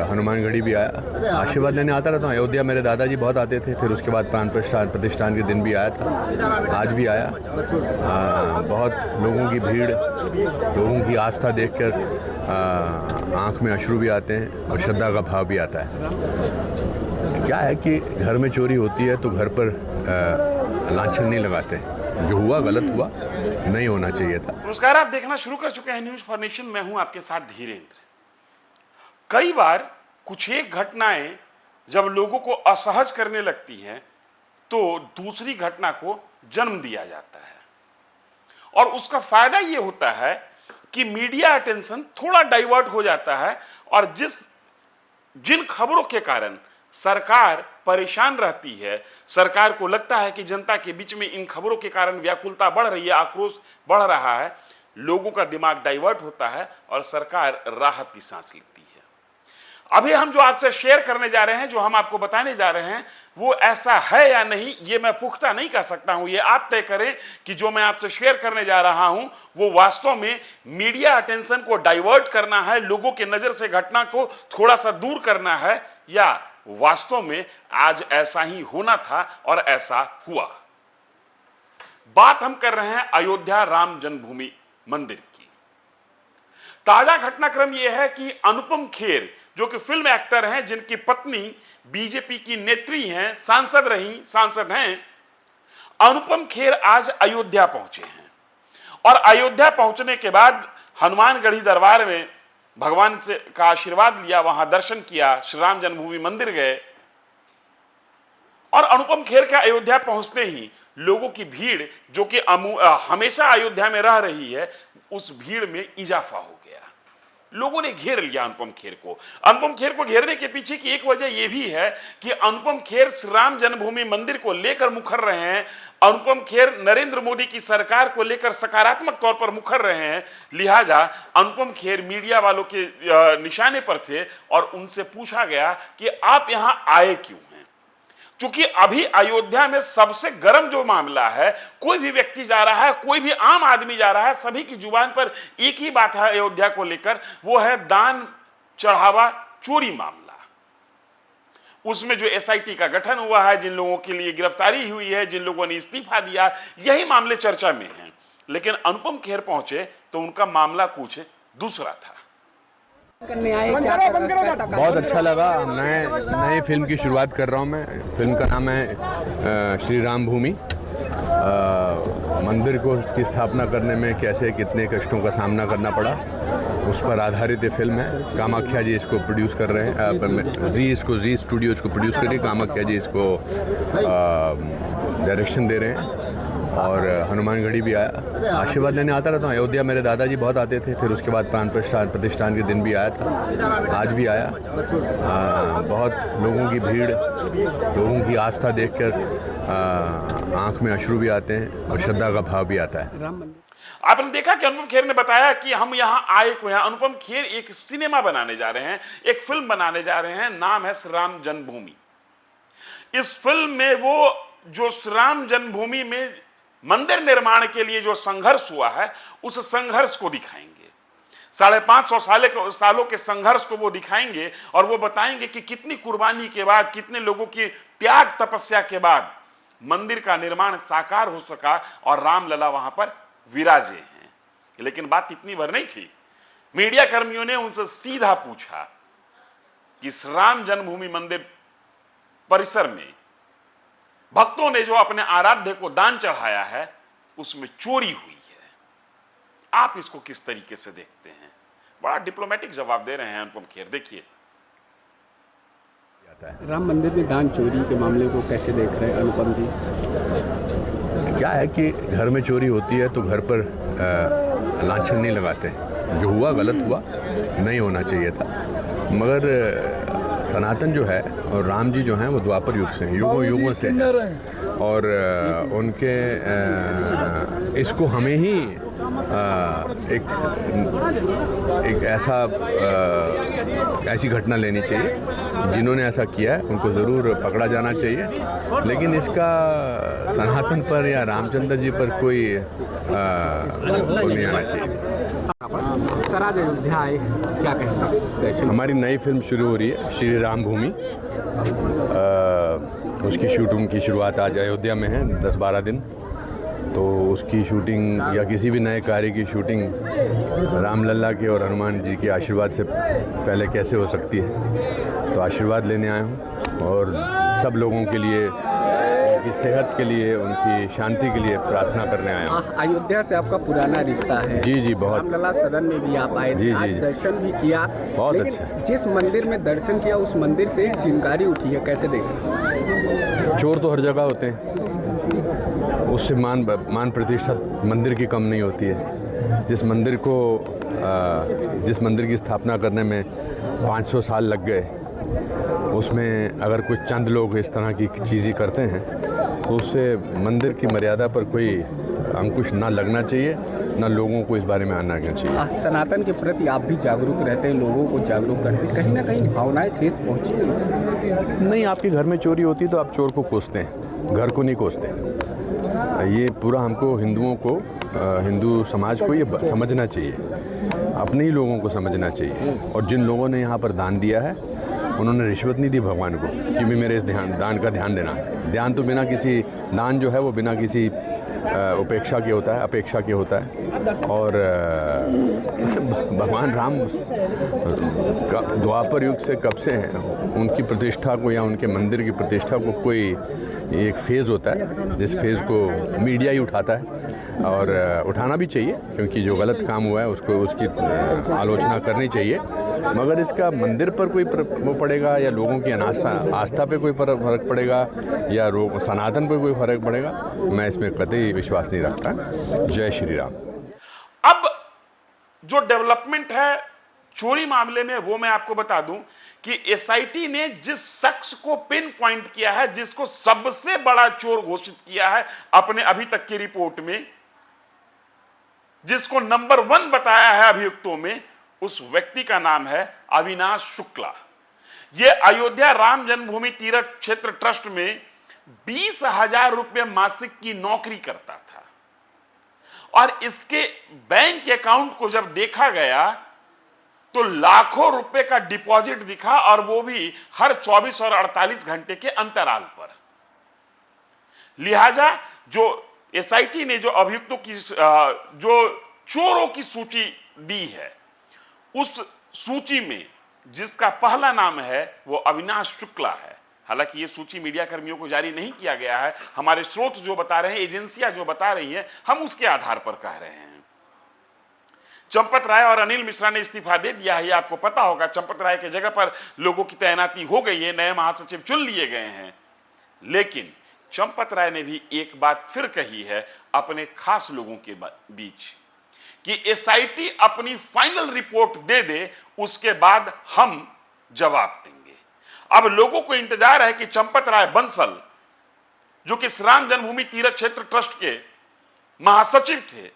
हनुमानगढ़ी भी आया, आशीर्वाद लेने आता रहता हूँ। अयोध्या मेरे दादाजी बहुत आते थे, फिर उसके बाद प्राण प्रतिष्ठान के दिन भी आया था, आज भी आया। बहुत लोगों की भीड़, लोगों की आस्था देखकर आँख में अश्रु भी आते हैं और श्रद्धा का भाव भी आता है। क्या है कि घर में चोरी होती है तो घर पर लांछन नहीं लगाते, जो हुआ गलत हुआ, नहीं होना चाहिए था। नमस्कार, आप देखना शुरू कर चुके हैं न्यूज फॉर नेशन। मैं हूं आपके साथ धीरेन्द्र। कई बार कुछ एक घटनाएं जब लोगों को असहज करने लगती हैं तो दूसरी घटना को जन्म दिया जाता है, और उसका फायदा ये होता है कि मीडिया अटेंशन थोड़ा डाइवर्ट हो जाता है, और जिन खबरों के कारण सरकार परेशान रहती है, सरकार को लगता है कि जनता के बीच में इन खबरों के कारण व्याकुलता बढ़ रही है, आक्रोश बढ़ रहा है, लोगों का दिमाग डाइवर्ट होता है और सरकार राहत की सांस लेती है। अभी हम जो आपसे शेयर करने जा रहे हैं, जो हम आपको बताने जा रहे हैं, वो ऐसा है या नहीं, ये मैं पुख्ता नहीं कह सकता हूं। ये आप तय करें कि जो मैं आपसे शेयर करने जा रहा हूं वो वास्तव में मीडिया अटेंशन को डाइवर्ट करना है, लोगों के नजर से घटना को थोड़ा सा दूर करना है, या वास्तव में आज ऐसा ही होना था और ऐसा हुआ। बात हम कर रहे हैं अयोध्या राम जन्मभूमि मंदिर की। ताजा घटनाक्रम यह है कि अनुपम खेर, जो कि फिल्म एक्टर हैं, जिनकी पत्नी बीजेपी की नेत्री हैं, सांसद हैं, अनुपम खेर आज अयोध्या पहुंचे हैं। और अयोध्या पहुंचने के बाद हनुमानगढ़ी दरबार में भगवान से का आशीर्वाद लिया, वहां दर्शन किया, श्री राम जन्मभूमि मंदिर गए, और अनुपम खेर के अयोध्या पहुंचते ही लोगों की भीड़, जो कि हमेशा अयोध्या में रह रही है, उस भीड़ में इजाफा हो गया। लोगों ने घेर लिया अनुपम खेर को। अनुपम खेर को घेरने के पीछे की एक वजह यह भी है कि अनुपम खेर श्री राम जन्मभूमि मंदिर को लेकर मुखर रहे हैं। अनुपम खेर नरेंद्र मोदी की सरकार को लेकर सकारात्मक तौर पर मुखर रहे हैं, लिहाजा अनुपम खेर मीडिया वालों के निशाने पर थे और उनसे पूछा गया कि आप यहां आए क्यों हैं। चूंकि अभी अयोध्या में सबसे गर्म जो मामला है, कोई भी व्यक्ति जा रहा है, कोई भी आम आदमी जा रहा है, सभी की जुबान पर एक ही बात है अयोध्या को लेकर, वो है दान चढ़ावा चोरी मामला। उसमें जो एसआईटी का गठन हुआ है, जिन लोगों के लिए गिरफ्तारी हुई है, जिन लोगों ने इस्तीफा दिया, यही मामले चर्चा में हैं। लेकिन अनुपम खेर पहुंचे तो उनका मामला कुछ दूसरा था। बहुत अच्छा लगा। मैं नई फिल्म की शुरुआत कर रहा हूँ। मैं फिल्म का नाम है श्री राम भूमि। मंदिर की स्थापना करने में कैसे कितने कष्टों का सामना करना पड़ा, उस पर आधारित ये फिल्म है। कामाख्या जी इसको प्रोड्यूस कर रहे हैं, जी स्टूडियोज को प्रोड्यूस कर रही है, कामाख्या जी इसको डायरेक्शन दे रहे हैं। और हनुमानगढ़ी भी आया, आशीर्वाद लेने आता रहता हूँ। अयोध्या मेरे दादाजी बहुत आते थे, फिर उसके बाद प्राण प्रतिष्ठान के दिन भी आया था, आज भी आया। बहुत लोगों की भीड़, लोगों की आस्था देखकर आँख में अश्रु भी आते हैं और श्रद्धा का भाव भी आता है। आपने देखा कि अनुपम खेर ने बताया कि हम यहाँ आए क्यों हैं। अनुपम खेर एक सिनेमा बनाने जा रहे हैं, एक फिल्म बनाने जा रहे हैं, नाम है श्री राम जन्मभूमि। इस फिल्म में वो जो श्री राम जन्मभूमि में मंदिर निर्माण के लिए जो संघर्ष हुआ है, उस संघर्ष को दिखाएंगे। 550 सालों के संघर्ष को वो दिखाएंगे, और वो बताएंगे कि कितनी कुर्बानी के बाद, कितने लोगों की त्याग तपस्या के बाद मंदिर का निर्माण साकार हो सका और रामलला वहां पर विराजे हैं। लेकिन बात इतनी भर नहीं थी। मीडिया कर्मियों ने उनसे सीधा पूछा कि श्री राम जन्मभूमि मंदिर परिसर में भक्तों ने जो अपने आराध्य को दान चढ़ाया है, उसमें चोरी हुई है। आप इसको किस तरीके से देखते हैं? बड़ा डिप्लोमेटिक जवाब दे रहे हैं अनुपम खेर। देखिए, राम मंदिर में दान चोरी के मामले को कैसे देख रहे हैं अनुपम जी? क्या है कि घर में चोरी होती है तो घर पर लांछन नहीं लगाते, जो हुआ गलत हुआ, नहीं होना चाहिए था। मगर सनातन जो है और राम जी जो हैं वो द्वापर युग से हैं, युगों से हैं, और उनके इसको हमें ही एक ऐसी घटना लेनी चाहिए। जिन्होंने ऐसा किया है उनको ज़रूर पकड़ा जाना चाहिए, लेकिन इसका सनातन पर या रामचंद्र जी पर कोई नहीं आना चाहिए। सर आज अयोध्या आए, क्या कहेंगे दर्शन? हमारी नई फिल्म शुरू हो रही है, श्री राम भूमि। उसकी शूटिंग की शुरुआत आज अयोध्या में है, 10-12 दिन। तो उसकी शूटिंग या किसी भी नए कार्य की शूटिंग रामलला के और हनुमान जी के आशीर्वाद से पहले कैसे हो सकती है। तो आशीर्वाद लेने आया हूँ और सब लोगों के लिए, उनकी सेहत के लिए, उनकी शांति के लिए प्रार्थना करने आया हूँ। अयोध्या से आपका पुराना रिश्ता है। जी बहुत। रामलला सदन में भी आप आए थे, आज दर्शन भी किया। बहुत लेकिन अच्छा। जिस मंदिर में दर्शन किया उस मंदिर से चिंगारी उठी है, कैसे देखें? चोर तो हर जगह होते हैं, उससे मान प्रतिष्ठा मंदिर की कम नहीं होती है। जिस मंदिर की स्थापना करने में 500 साल लग गए, उसमें अगर कुछ चंद लोग इस तरह की चीज़ें करते हैं तो उससे मंदिर की मर्यादा पर कोई अंकुश ना लगना चाहिए, ना लोगों को इस बारे में आना चाहिए। सनातन के प्रति आप भी जागरूक रहते हैं, लोगों को जागरूक करते हैं, कहीं ना कहीं भावनाएं ठेस पहुंची है इससे? नहीं, आपके घर में चोरी होती तो आप चोर को कोसते हैं, घर को नहीं कोसते। ये पूरा हमको हिंदुओं को, हिंदू समाज को ये समझना चाहिए, अपने ही लोगों को समझना चाहिए। और जिन लोगों ने यहाँ पर दान दिया है उन्होंने रिश्वत नहीं दी भगवान को कि भी मेरे इस दान का ध्यान देना। ध्यान तो बिना किसी, दान जो है वो बिना किसी उपेक्षा के होता है, अपेक्षा के होता है। और भगवान राम द्वापर युग से कब से हैं, उनकी प्रतिष्ठा को या उनके मंदिर की प्रतिष्ठा को कोई एक फेज़ होता है जिस फेज़ को मीडिया ही उठाता है और उठाना भी चाहिए, क्योंकि जो गलत काम हुआ है उसको, उसकी आलोचना करनी चाहिए। मगर इसका मंदिर पर कोई वो पड़ेगा या लोगों की आस्था पे कोई फर्क पड़ेगा या सनातन पे कोई फर्क पड़ेगा, मैं इसमें कतई विश्वास नहीं रखता। जय श्री राम। अब जो डेवलपमेंट है चोरी मामले में वो मैं आपको बता दूं कि एसआईटी ने जिस शख्स को पिन पॉइंट किया है, जिसको सबसे बड़ा चोर घोषित किया है अपने अभी तक की रिपोर्ट में, जिसको नंबर 1 बताया है अभियुक्तों में, उस व्यक्ति का नाम है अविनाश शुक्ला। यह अयोध्या राम जन्मभूमि तीर्थ क्षेत्र ट्रस्ट में 20,000 रुपये मासिक की नौकरी करता था और इसके बैंक अकाउंट को जब देखा गया तो लाखों रुपए का डिपॉजिट दिखा, और वो भी हर 24 और 48 घंटे के अंतराल पर। लिहाजा जो एसआईटी ने जो अभियुक्तों की, जो चोरों की सूची दी है, उस सूची में जिसका पहला नाम है वो अविनाश शुक्ला है। हालांकि ये सूची मीडिया कर्मियों को जारी नहीं किया गया है, हमारे स्रोत जो बता रहे हैं, एजेंसियां जो बता रही हैं, हम उसके आधार पर कह रहे हैं। चंपत राय और अनिल मिश्रा ने इस्तीफा दे दिया है, ये आपको पता होगा। चंपत राय के जगह पर लोगों की तैनाती हो गई है, नए महासचिव चुन लिए गए हैं। लेकिन चंपत राय ने भी एक बात फिर कही है अपने खास लोगों के बीच कि एसआईटी अपनी फाइनल रिपोर्ट दे दे, उसके बाद हम जवाब देंगे। अब लोगों को इंतजार है कि चंपत राय बंसल, जो कि राम जन्मभूमि तीर्थ क्षेत्र ट्रस्ट के महासचिव थे,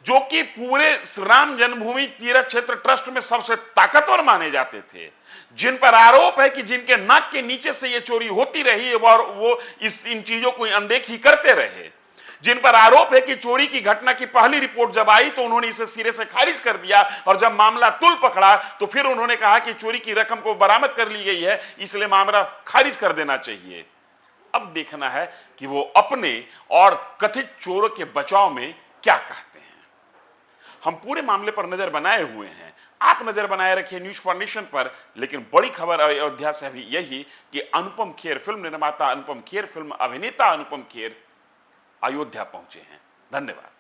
जो कि पूरे राम जन्मभूमि तीर्थ क्षेत्र ट्रस्ट में सबसे ताकतवर माने जाते थे, जिन पर आरोप है कि जिनके नाक के नीचे से ये चोरी होती रही और वो इन चीजों को अनदेखी करते रहे, जिन पर आरोप है कि चोरी की घटना की पहली रिपोर्ट जब आई तो उन्होंने इसे सिरे से खारिज कर दिया, और जब मामला तुल पकड़ा तो फिर उन्होंने कहा कि चोरी की रकम को बरामद कर ली गई है, इसलिए मामला खारिज कर देना चाहिए। अब देखना है कि वो अपने और कथित चोरों के बचाव में क्या कहते हैं। हम पूरे मामले पर नजर बनाए हुए हैं, आप नजर बनाए रखिए न्यूज़ फॉर नेशन पर। लेकिन बड़ी खबर अयोध्या से भी यही कि अनुपम खेर, फिल्म निर्माता अनुपम खेर, फिल्म अभिनेता अनुपम खेर अयोध्या पहुंचे हैं। धन्यवाद।